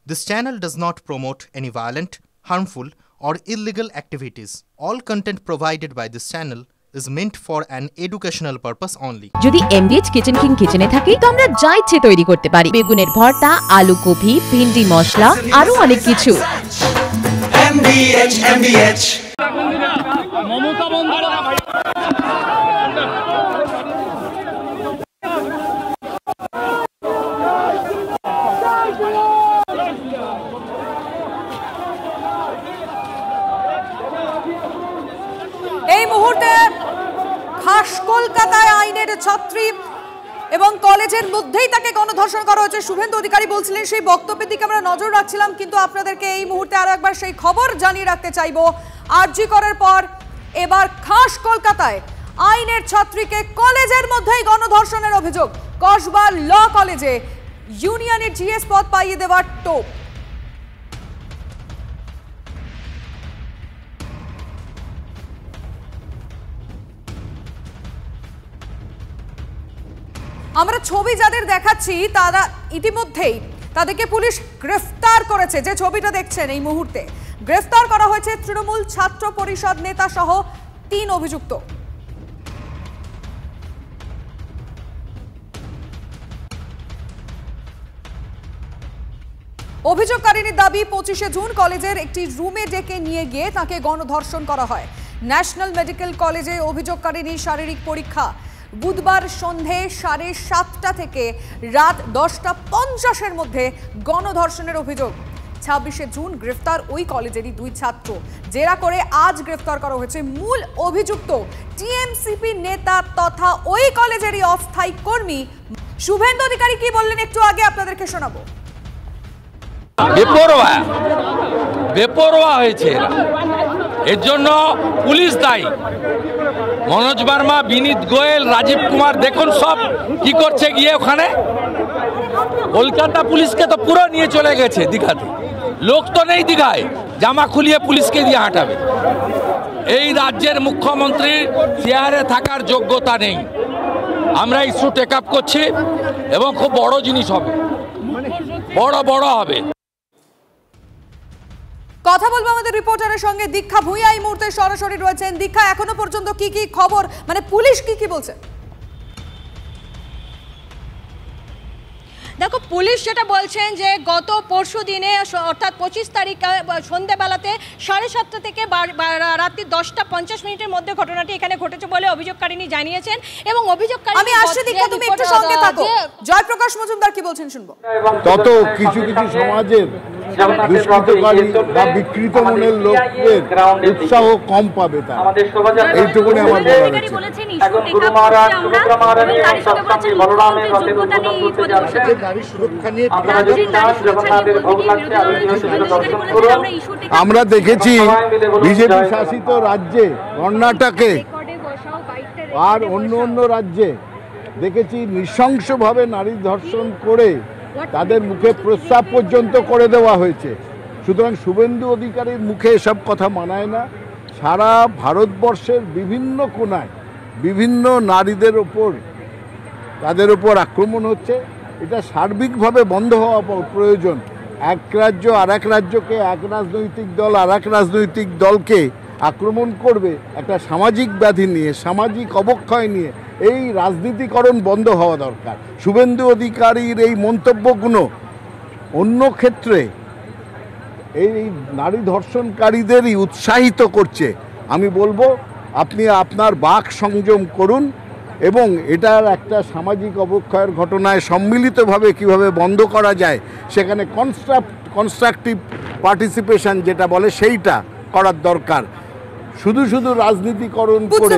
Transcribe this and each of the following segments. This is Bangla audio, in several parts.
This channel does not promote any violent, harmful, or illegal activities. All content provided by this channel is meant for an educational purpose only. যদি এমবিএচ কিচেন কিং কিচেনে থাকি তো আমরা যা ইচ্ছে তৈরি করতে পারি। বেগুনের ভর্তা, আলু কপি, ভিন্ডি মশলা, আরো অনেক কিছু। MBH মমতা বন্দ্যোপাধ্যায় এই মুহূর্তে খাস কলকাতায় আইনের ছাত্রী এবং কলেজের মধ্যেই তাকে গণধর্ষণ করা হয়েছে। শুভেন্দু অধিকারী বলছিলেন, সেই বক্তব্যের দিকে আমরা নজর রাখছিলাম, কিন্তু আপনাদেরকে এই মুহূর্তে আরো একবার সেই খবর জানিয়ে রাখতে চাইবো। আরজি করার পর এবার খাস কলকাতায় আইনের ছাত্রীকে কলেজের মধ্যেই গণধর্ষণের অভিযোগ। কসবা ল কলেজে ইউনিয়নের জিএস পদ পাইয়ে দেওয়ার টোপ। আমরা ছবি যাদের দেখাচ্ছি তারা ইতিমধ্যেই তাদেরকে পুলিশ গ্রেফতার করেছে। যে ছবিটা দেখছেন এই মুহূর্তে, গ্রেফতার করা হয়েছে তৃণমূল ছাত্র পরিষদ নেতা সহ 3 অভিযুক্ত। অভিযোগকারিনীর দাবি 25শে জুন কলেজের একটি রুমে ডেকে নিয়ে গিয়ে তাকে গণধর্ষণ করা হয়। ন্যাশনাল মেডিকেল কলেজে অভিযোগকারিনীর শারীরিক পরীক্ষা। বুধবার সন্ধে 7:30 থেকে রাত 10:50 মধ্যে গণধর্ষণের অভিযোগ। 26শে জুন গ্রেফতার ওই কলেজেরই 2 ছাত্র। জেরা করে আজ গ্রেফতার করা হয়েছে মূল অভিযুক্ত টিএমসিপি নেতা তথা ওই কলেজেরই অস্থায়ী কর্মী শুভেন্দু অধিকারী। কি বললেন একটু আগে আপনাদেরকে শোনাবো। বেপরোয়া হয়েছে এরা, এর জন্য পুলিশ দায়ী। মনোজ বার্মা, বিনীত গোয়েল, রাজীব কুমার দেখুন সব কি করছে গিয়ে ওখানে। কলকাতা পুলিশকে তো পুরো নিয়ে চলে গেছে দীঘাতে। লোক তো নেই দীঘায়, জামা খুলিয়ে পুলিশকে দিয়ে হাঁটাবে। এই রাজ্যের মুখ্যমন্ত্রীর চেয়ারে থাকার যোগ্যতা নেই। আমরা ইস্যু টেক আপ করছি এবং খুব বড় জিনিস হবে, বড় হবে। কথা বলবো আমাদের রিপোর্টারের সঙ্গে। দীক্ষা ভূঁইয়া এই মুহূর্তে সরাসরি রয়েছেন। দীক্ষা, এখনো পর্যন্ত কি কি খবর, মানে পুলিশ কি বলছে? দেখো, পুলিশ যেটা বলছেন যে গত পরশু দিনে অর্থাৎ 25 তারিখ সন্ধ্যেবেলাতে 7:30 থেকে রাত্রি 10:50 মধ্যে ঘটনাটি এখানে ঘটেছে বলে অভিযোগকারিনী জানিয়েছেন। এবং অভিযোগকারী আমি আসছে দীক্ষা, তুমি একটু সঙ্গে থাকো। জয়প্রকাশ মজুমদার কি বলছেন শুনবো। তত কিছু সমাজের দুষ্কৃতকারী বা বিকৃত মনের লোকদের উৎসাহ কম পাবে, তারা এইটুকুনি আমার বলার আছে। আমরা দেখেছি বিজেপি শাসিত রাজ্যে, কর্ণাটকে আর অন্য রাজ্যে দেখেছি নৃশংসভাবে নারী ধর্ষণ করে তাদের মুখে প্রস্রাব পর্যন্ত করে দেওয়া হয়েছে। সুতরাং শুভেন্দু অধিকারীর মুখে এসব কথা মানায় না। সারা ভারতবর্ষের বিভিন্ন কোণায় বিভিন্ন নারীদের ওপর, তাদের ওপর আক্রমণ হচ্ছে। এটা সার্বিকভাবে বন্ধ হওয়া প্রয়োজন। এক রাজ্য আর এক রাজ্যকে, এক রাজনৈতিক দল আর এক রাজনৈতিক দলকে আক্রমণ করবে একটা সামাজিক ব্যাধি নিয়ে, সামাজিক অবক্ষয় নিয়ে। এই রাজনীতিকরণ বন্ধ হওয়া দরকার। শুভেন্দু অধিকারীর এই মন্তব্যগুলো অন্য ক্ষেত্রে এই নারী ধর্ষণকারীদেরই উৎসাহিত করছে। আমি বলবো আপনি আপনার বাক সংযম করুন এবং এটার একটা সামাজিক অবক্ষয়ের ঘটনায় সম্মিলিতভাবে কিভাবে বন্ধ করা যায়, সেখানে কনস্ট্রাকটিভ পার্টিসিপেশন যেটা বলে সেইটা করার দরকার। শুধু রাজনীতিকরণ করে।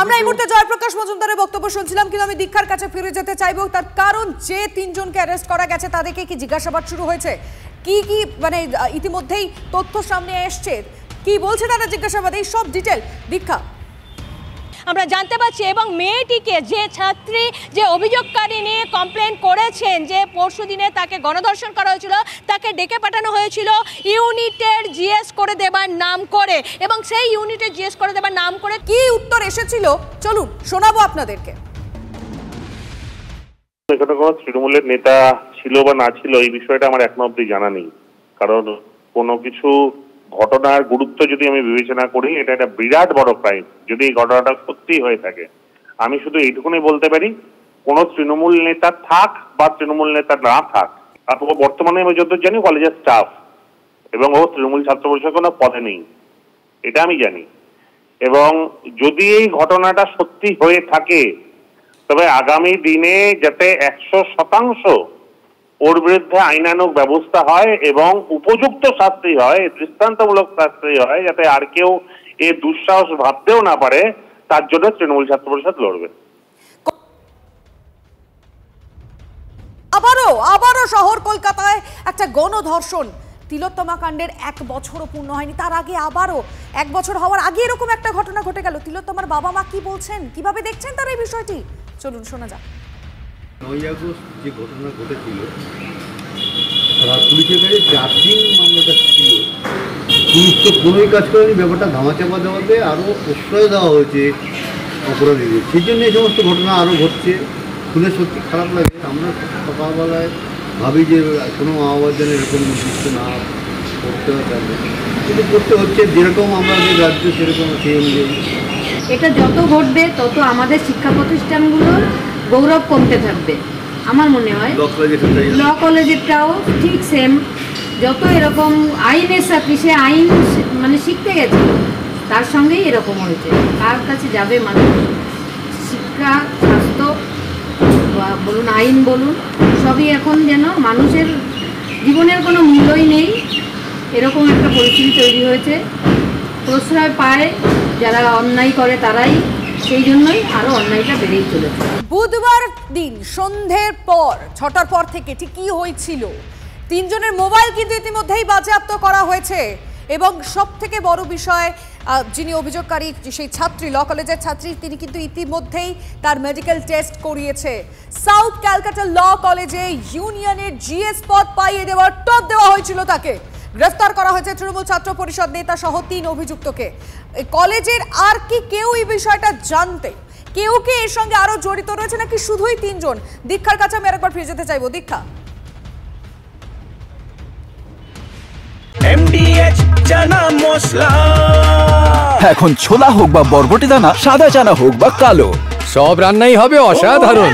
আমরা এই মুহূর্তে জয়প্রকাশ মজুমদারের বক্তব্য শুনছিলাম, কিন্তু আমি দীক্ষার কাছে ফিরে যেতে চাইবো। তার কারণ, যে 3 জনকে অ্যারেস্ট করা গেছে তাদেরকে কি জিজ্ঞাসাবাদ শুরু হয়েছে? কি মানে ইতিমধ্যেই তথ্য সামনে এসছে, কি বলছে তারা জিজ্ঞাসাবাদ, এই সব ডিটেল দীক্ষা আমরা জানতে পারছি। এবং মেয়েটিকে, যে ছাত্রী, যে অভিযোগকারী নিয়ে কমপ্লেন করেছেন যে পরশু দিনে তাকে গণধর্ষণ করা হয়েছিল, তাকে ডেকে পাঠানো হয়েছিল ইউনিটের জিএস করে দেবার নাম করে, এবং সেই ইউনিটের জিএস করে দেবার নাম করে কি উত্তর এসেছিল চলুন শোনাবো আপনাদেরকে। এখানে কোনো তৃণমূলের নেতা ছিল বা না ছিল এই বিষয়টা আমার এখনো অবধি জানা নেই। কারণ কোনো কিছু ঘটনার গুরুত্ব যদি আমি বিবেচনা করি, এটা একটা বিরাট বড় ক্রাইম যদি এই ঘটনাটা সত্যি হয়ে থাকে। আমি শুধু এইটুকুনি বলতে পারি, কোনো তৃণমূল নেতা থাক বা তৃণমূল নেতা না থাক, আর বর্তমানে আমি যতদূর জানি কলেজের স্টাফ, এবং ও তৃণমূল ছাত্র পরিষদের কোনো পদে নেই, এটা আমি জানি। এবং যদি এই ঘটনাটা সত্যি হয়ে থাকে, তবে আগামী দিনে যাতে 100% ওর বিরুদ্ধে আইনানুগ ব্যবস্থা হয় এবং উপযুক্ত শাস্তি হয়, দৃষ্টান্তমূলক শাস্তি হয়, যাতে আর কেউ এ দুঃসাহস ভাবতেও না পারে, তার জন্য তৃণমূল ছাত্র পরিষদ লড়বে। আবারও শহর কলকাতায় একটা গণধর্ষণ, তিলোত্তমা কাণ্ডের 1 বছরও পূর্ণ হয়নি, তার আগে আবারও 1 বছর হওয়ার আগে এরকম একটা ঘটনা ঘটে গেল। তিলোত্তমার বাবা মা কি বলছেন, কিভাবে দেখছেন তারা এই বিষয়টি, চলুন শোনা যাক। 9 আগস্ট যে ঘটনা ঘটেছিল, পুলিশের কাছে চার্জিং মামলাটা ছিল, পুলিশ তো কোনোই কাজ করেনি, ব্যাপারটা ধামাচাপা দেওয়াতে আরও প্রশ্রয় দেওয়া হয়েছে অপরাধীদের, সেই জন্য এই সমস্ত ঘটনা আরও ঘটছে। শুনে সত্যি খারাপ লাগে। আমরা সকালবেলায় ভাবি যে কোনো মা বাবার যেন এরকম নির্দিষ্ট না করতে হবে, কিন্তু করতে হচ্ছে, যেরকম আমাদের রাজ্য সেরকম সেই অনুযায়ী। এটা যত ঘটবে তত আমাদের শিক্ষা প্রতিষ্ঠানগুলোর গৌরব কমতে থাকবে আমার মনে হয়। ল কলেজেরটাও ঠিক সেম, যত এরকম আইনের সাথে সে আইন মানে শিখতে গেছে, তার সঙ্গেই এরকম হয়েছে। কার কাছে যাবে মানুষ? শিক্ষা, স্বাস্থ্য বলুন, আইন বলুন, সবই এখন যেন মানুষের জীবনের কোনো মূল্যই নেই, এরকম একটা পরিস্থিতি তৈরি হয়েছে। প্রশ্রয় পায় যারা অন্যায় করে তারাই, সেই জন্যই আরো অন্যায়টা বেড়েই চলেছে। বুধবার দিন সন্ধ্যের পর 6টার পর থেকে ঠিক কি হয়েছিল, 3 জনের মোবাইল কিন্তু ইতিমধ্যেই বাজেয়াপ্ত করা হয়েছে। এবং সব থেকে বড় বিষয়, যিনি অভিযোগকারী সেই ছাত্রী, ল কলেজের ছাত্রী, তিনি কিন্তু ইতিমধ্যেই তার মেডিকেল টেস্ট করিয়েছে। সাউথ ক্যালকাটা ল কলেজে ইউনিয়নের জিএস পদ পাইয়ে দেওয়ার টপ দেওয়া হয়েছিল তাকে। গ্রেফতার করা হয়েছে তৃণমূল ছাত্র পরিষদ নেতা সহ 3 অভিযুক্তকে। কলেজের আর কি কেউ এই বিষয়টা জানতে, কেউ কি এর সঙ্গে আরো জড়িত রয়েছে নাকি শুধুই 3 জন? দীক্ষার কাছে আমি আরেকবার ফিরে যেতে চাইবো। দীক্ষা, MDH চানা মশলা, এখন ছোলা হোক বা বরবটি দানা, সাদা চানা হোক বা কালো, সব রান্নাই হবে অসাধারণ।